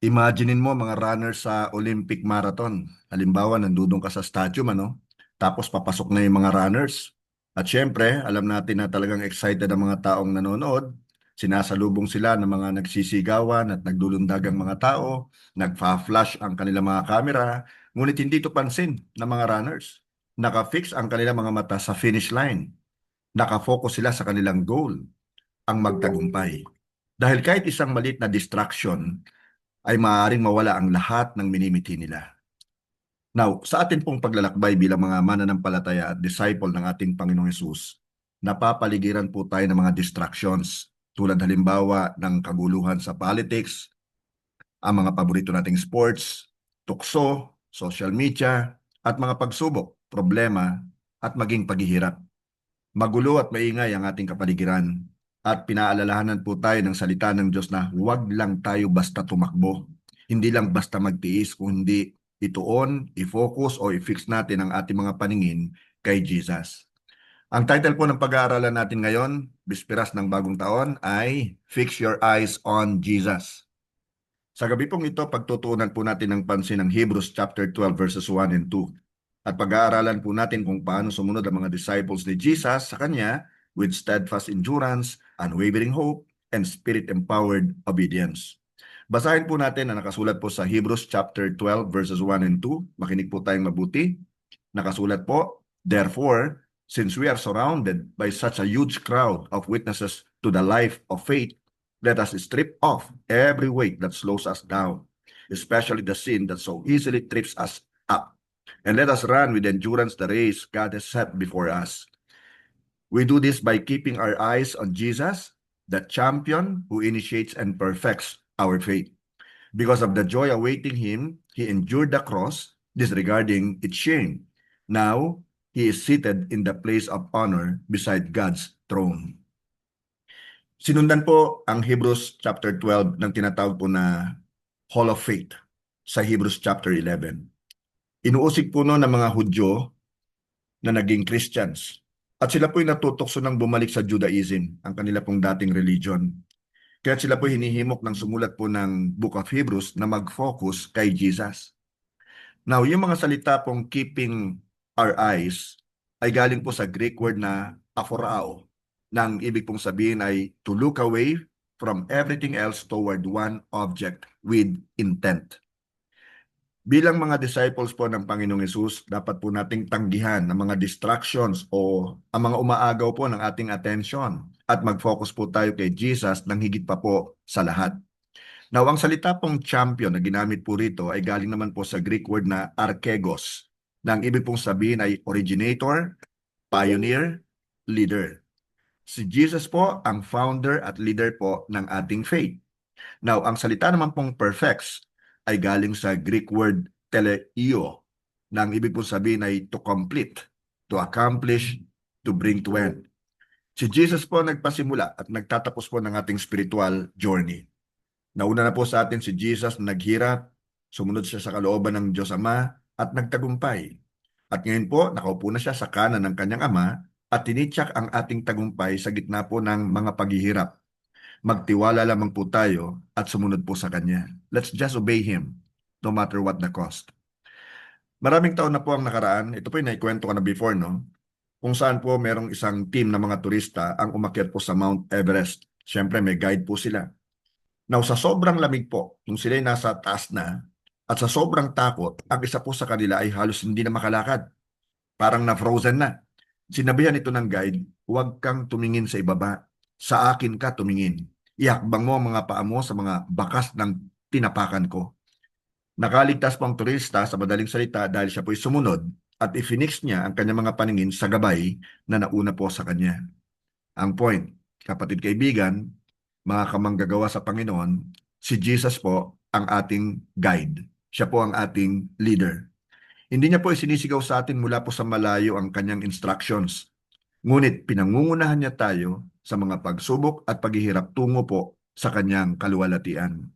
Imaginin mo mga runners sa Olympic Marathon. Halimbawa, nandudong ka sa stadium, ano? Tapos papasok na yung mga runners. At syempre, alam natin na talagang excited ang mga taong nanonood. Sinasalubong sila ng mga nagsisigawan at nagdulundagang mga tao. Nagfa-flash ang kanilang mga camera. Ngunit hindi ito pansin ng mga runners. Nakafix ang kanilang mga mata sa finish line. Nakafocus sila sa kanilang goal, ang magtagumpay. Dahil kahit isang maliit na distraction ay maaaring mawala ang lahat ng minimiti nila. Now, sa atin pong paglalakbay bilang mga mananampalataya at disciple ng ating Panginoong Yesus, napapaligiran po tayo ng mga distractions tulad halimbawa ng kaguluhan sa politics, ang mga paborito nating sports, tukso, social media, at mga pagsubok, problema, at maging paghihirap. Magulo at maingay ang ating kapaligiran at pinaalalahanan po tayo ng salita ng Diyos na huwag lang tayo basta tumakbo. Hindi lang basta magtiis, kundi ituon, i-focus o i-fix natin ang ating mga paningin kay Jesus. Ang title po ng pag-aaralan natin ngayon, Bisperas ng Bagong Taon, ay Fix Your Eyes on Jesus. Sa gabi pong ito, pagtutuunan po natin ng pansin ng Hebrews chapter 12 verses 1 and 2. At pag-aaralan po natin kung paano sumunod ang mga disciples ni Jesus sa Kanya with steadfast endurance, unwavering hope, and spirit-empowered obedience. Basahin po natin ang nakasulat po sa Hebrews chapter 12 verses 1 and 2. Makinig po tayong mabuti. Nakasulat po, therefore, since we are surrounded by such a huge crowd of witnesses to the life of faith, let us strip off every weight that slows us down, especially the sin that so easily trips us up. And let us run with endurance the race God has set before us. We do this by keeping our eyes on Jesus, the champion who initiates and perfects our faith. Because of the joy awaiting him, he endured the cross, disregarding its shame. Now, he is seated in the place of honor beside God's throne. Sinundan po ang Hebrews chapter 12 ng tinatawag po na Hall of Faith sa Hebrews chapter 11. Inuusig po noon ng mga Hudyo na naging Christians. At sila po'y natutokso ng bumalik sa Judaism, ang kanila pong dating religion. Kaya sila po'y hinihimok ng sumulat po ng Book of Hebrews na mag-focus kay Jesus. Now, yung mga salita pong keeping our eyes ay galing po sa Greek word na aphorao, na ang ibig pong sabihin ay to look away from everything else toward one object with intent. Bilang mga disciples po ng Panginoong Hesus, dapat po nating tanggihan ang mga distractions o ang mga umaagaw po ng ating attention at mag-focus po tayo kay Jesus nang higit pa po sa lahat. Now, ang salita pong champion na ginamit po rito ay galing naman po sa Greek word na archegos, na ang ibig pong sabihin ay originator, pioneer, leader. Si Jesus po ang founder at leader po ng ating faith. Now, ang salita naman pong perfects ay galing sa Greek word teleio, na ang ibig pong sabihin ay to complete, to accomplish, to bring to end. Si Jesus po nagpasimula at nagtatapos po ng ating spiritual journey. Nauna na po sa atin si Jesus na naghirap, sumunod siya sa kalooban ng Diyos Ama at nagtagumpay. At ngayon po, nakaupo na siya sa kanan ng kanyang Ama at tinityak ang ating tagumpay sa gitna po ng mga paghihirap. Magtiwala lamang po tayo at sumunod po sa Kanya. Let's just obey Him, no matter what the cost. Maraming taon na po ang nakaraan. Ito po yung naikwento ko na before, no? Kung saan po merong isang team ng mga turista ang umakyat po sa Mount Everest. Siyempre, may guide po sila. Now, sa sobrang lamig po, nung sila'y nasa taas na, at sa sobrang takot, ang isa po sa kanila ay halos hindi na makalakad. Parang na-frozen na. Sinabihan ito ng guide, huwag kang tumingin sa ibaba. Sa akin ka tumingin. Ihakbang mo ang mga paa mo sa mga bakas ng tinapakan ko. Nakaligtas po ang turista sa madaling salita dahil siya po'y sumunod at ifinix niya ang kanyang mga paningin sa gabay na nauna po sa kanya. Ang point, kapatid kaibigan, mga kamanggagawa sa Panginoon, si Jesus po ang ating guide. Siya po ang ating leader. Hindi niya po isinisigaw sa atin mula po sa malayo ang kanyang instructions. Ngunit pinangungunahan niya tayo sa mga pagsubok at paghihirap tungo po sa kanyang kaluwalhatian.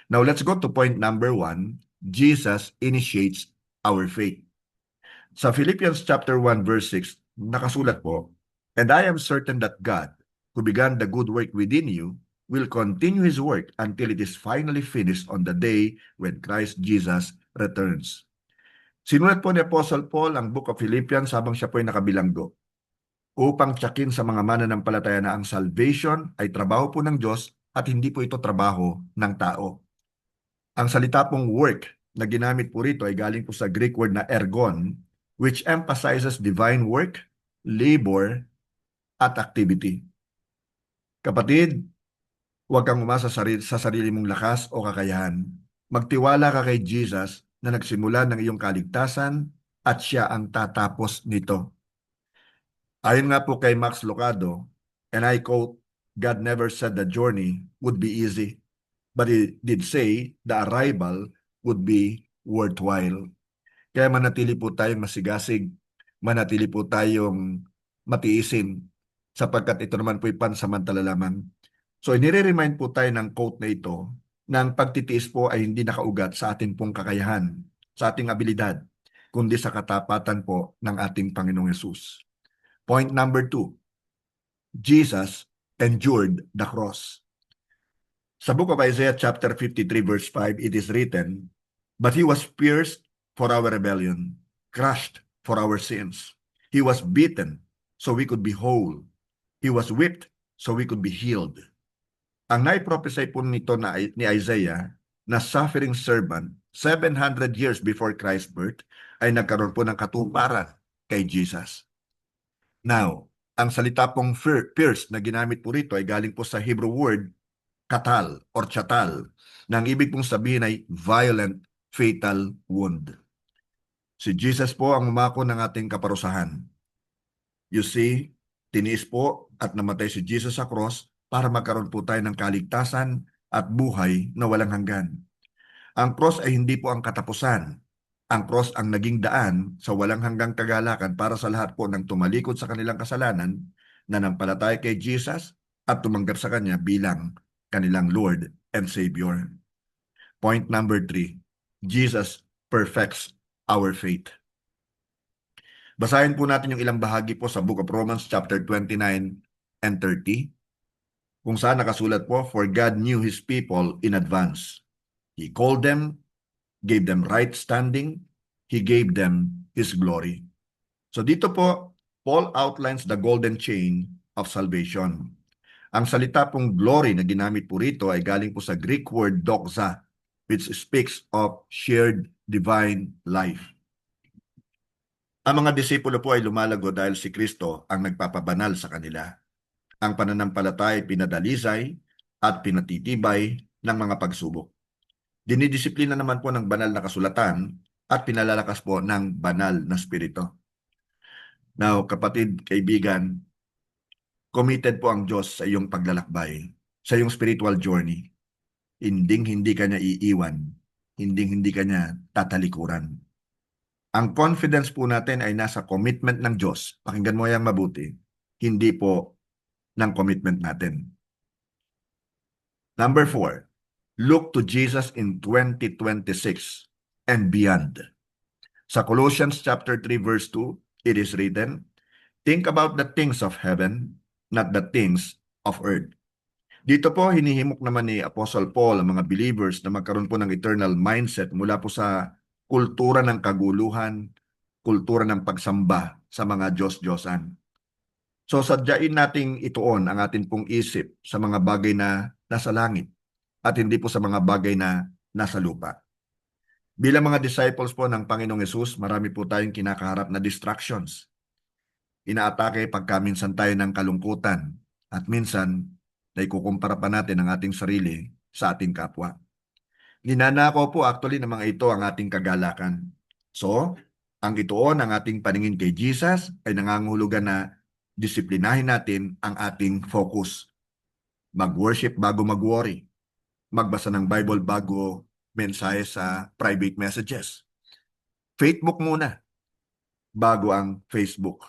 Now let's go to point number 1. Jesus initiates our faith. Sa Philippians chapter 1 verse 6, nakasulat po, and I am certain that God, who began the good work within you, will continue His work until it is finally finished on the day when Christ Jesus returns. Sinulat po ni Apostle Paul ang Book of Philippians habang siya po ay nakabilanggo upang tiyakin sa mga mananampalataya na ang salvation ay trabaho po ng Diyos at hindi po ito trabaho ng tao. Ang salita pong work na ginamit po rito ay galing po sa Greek word na ergon, which emphasizes divine work, labor, at activity. Kapatid, huwag kang umasa sa sarili mong lakas o kakayahan. Magtiwala ka kay Jesus na nagsimula ng iyong kaligtasan at siya ang tatapos nito. Ayon nga po kay Max Lucado, and I quote, God never said the journey would be easy, but He did say the arrival would be worthwhile. Kaya manatili po tayong masigasig, manatili po tayong matiisin, sapagkat ito naman po'y pansamantala lamang. So, inire-remind po tayo ng quote na ito na ang pagtitiis po ay hindi nakaugat sa ating pong kakayahan, sa ating abilidad, kundi sa katapatan po ng ating Panginoong Yesus. Point number 2, Jesus endured the cross. Sa book of Isaiah chapter 53 verse 5, it is written, "But He was pierced for our rebellion, crushed for our sins. He was beaten so we could be whole. He was whipped so we could be healed." Ang nai-prophesy po nito ni Isaiah na suffering servant 700 years before Christ's birth ay nagkaroon po ng katuparan kay Jesus. Now, ang salita pong pierced na ginamit po rito ay galing po sa Hebrew word katal or chatal na ang ibig pong sabihin ay violent fatal wound. Si Jesus po ang umako ng ating kaparusahan. You see, tiniis po at namatay si Jesus sa cross para magkaroon po tayo ng kaligtasan at buhay na walang hanggan. Ang cross ay hindi po ang katapusan. Ang cross ang naging daan sa walang hanggang kagalakan para sa lahat po ng tumalikod sa kanilang kasalanan, nanampalataya kay Jesus at tumanggap sa Kanya bilang kanilang Lord and Savior. Point number 3, Jesus perfects our faith. Basahin po natin yung ilang bahagi po sa Book of Romans chapter 29 and 30, kung saan nakasulat po, "For God knew His people in advance. He called them, gave them right standing, He gave them His glory." So dito po, Paul outlines the golden chain of salvation. Ang salita pong glory na ginamit po rito ay galing po sa Greek word doxa, which speaks of shared divine life. Ang mga disipulo po ay lumalago dahil si Kristo ang nagpapabanal sa kanila. Ang pananampalataya ay pinadalisay at pinatitibay ng mga pagsubok. Dinidisiplina naman po ng banal na kasulatan at pinalalakas po ng banal na spirito. Now, kapatid, kaibigan, committed po ang Diyos sa iyong paglalakbay, sa iyong spiritual journey. Hindi ka niya iiwan, hindi ka niya tatalikuran. Ang confidence po natin ay nasa commitment ng Diyos. Pakinggan mo yang mabuti. Hindi po ng commitment natin. Number 4, look to Jesus in 2026 and beyond. Sa Colossians chapter 3 verse 2, it is written, "Think about the things of heaven, not the things of earth." Dito po, hinihimok naman ni Apostle Paul ang mga believers na magkaroon po ng eternal mindset mula po sa kultura ng kaguluhan, kultura ng pagsamba sa mga Diyos-Diyosan. So sadyain nating ituon ang atin pong isip sa mga bagay na nasa langit at hindi po sa mga bagay na nasa lupa. Bilang mga disciples po ng Panginoong Yesus, marami po tayong kinakaharap na distractions. Inaatake pagka minsan tayo ng kalungkutan at minsan naikukumpara pa natin ang ating sarili sa ating kapwa. Ninanakaw po actually ng mga ito ang ating kagalakan. So, ang ituon ng ating paningin kay Jesus ay nangangahulugan na disiplinahin natin ang ating focus. Mag-worship bago mag-worry. Magbasa ng Bible bago mensahe sa private messages. Faithbook muna bago ang Facebook.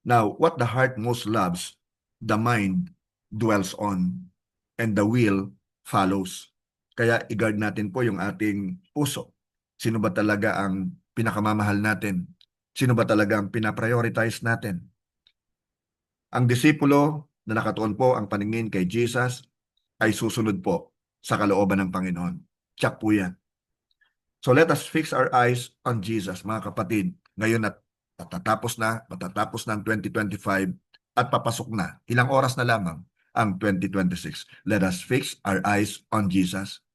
Now, what the heart most loves, the mind dwells on, and the will follows. Kaya i-guard natin po yung ating puso. Sino ba talaga ang pinakamamahal natin? Sino ba talaga ang pinaprioritize natin? Ang disipulo na nakatuon po ang paningin kay Jesus ay susunod po sa kalooban ng Panginoon. Tiyak po yan. So let us fix our eyes on Jesus, mga kapatid. Ngayon at matatapos na ang 2025 at papasok na, ilang oras na lamang ang 2026. Let us fix our eyes on Jesus.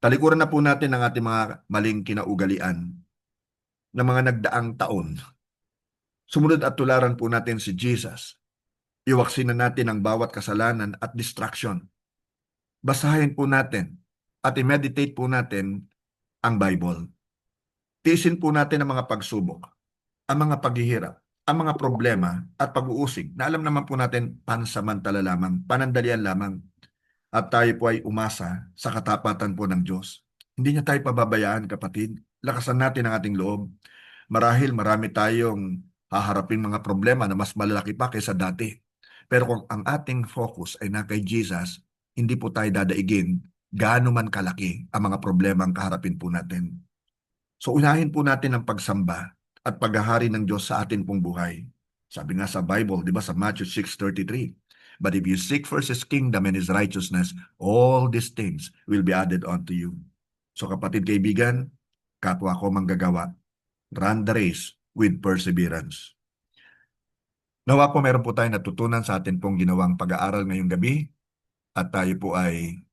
Talikuran na po natin ang ating mga maling kinaugalian ng mga nagdaang taon. Sumunod at tularan po natin si Jesus. Iwaksin na natin ang bawat kasalanan at distraction. Basahin po natin at i-meditate po natin ang Bible. Tiisin po natin ang mga pagsubok, ang mga paghihirap, ang mga problema at pag-uusig na alam naman po natin pansamantala lamang, panandalian lamang. At tayo po ay umasa sa katapatan po ng Diyos. Hindi niya tayo pababayaan, kapatid. Lakasan natin ang ating loob. Marahil marami tayong haharapin mga problema na mas malalaki pa kaysa dati. Pero kung ang ating focus ay na kay Jesus, hindi po tayo dadaigin gaano man kalaki ang mga problema ang kaharapin po natin. So unahin po natin ang pagsamba at paghahari ng Diyos sa atin pong buhay. Sabi nga sa Bible, di ba sa Matthew 6:33, but if you seek first His kingdom and His righteousness, all these things will be added unto you. So kapatid, kaibigan, kapwa ko manggagawa, run the race with perseverance. Nawa po meron po tayong natutunan sa atin pong ginawang pag-aaral ngayong gabi at tayo po ay